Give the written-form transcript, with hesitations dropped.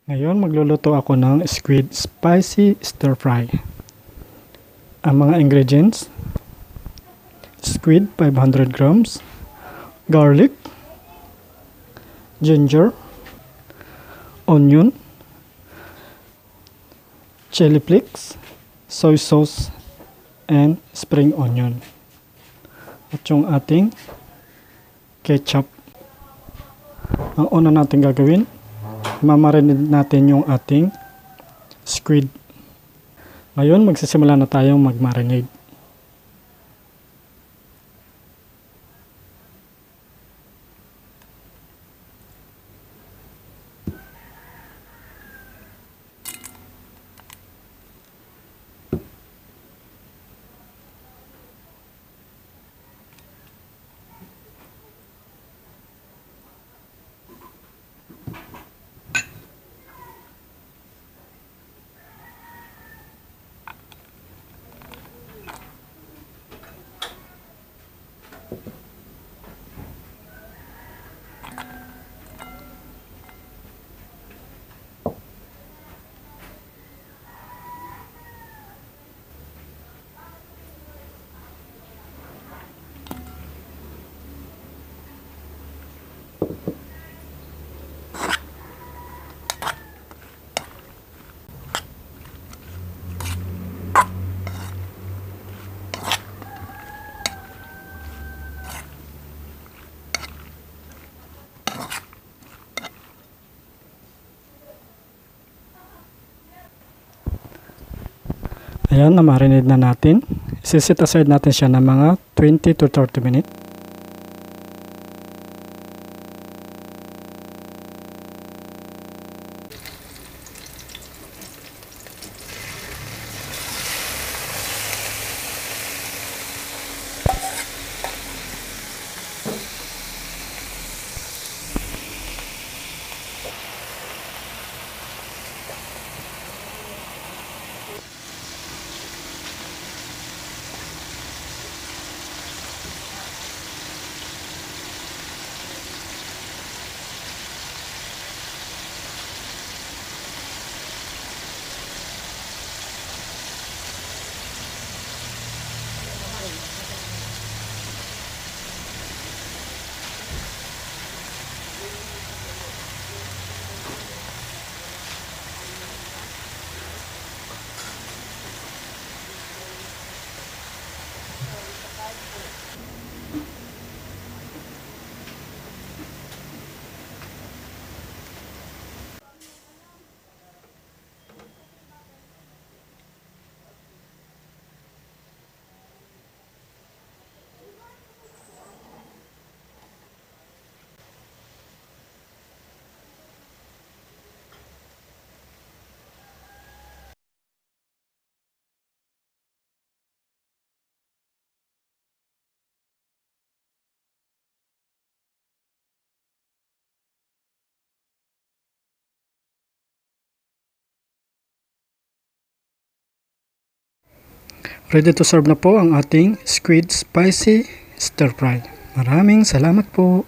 Ngayon magluluto ako ng squid spicy stir fry. Ang mga ingredients: squid 500 grams, garlic, ginger, onion, chili flakes, soy sauce, and spring onion. At yung ating ketchup. Ang una natin gagawin, mamarinate natin yung ating squid. Ngayon magsisimula na tayong magmarinate. Ayan, na-marinate na natin. Sisit aside natin siya ng mga 20 to 30 minutes. Ready to serve na po ang ating squid spicy stir fry. Maraming salamat po.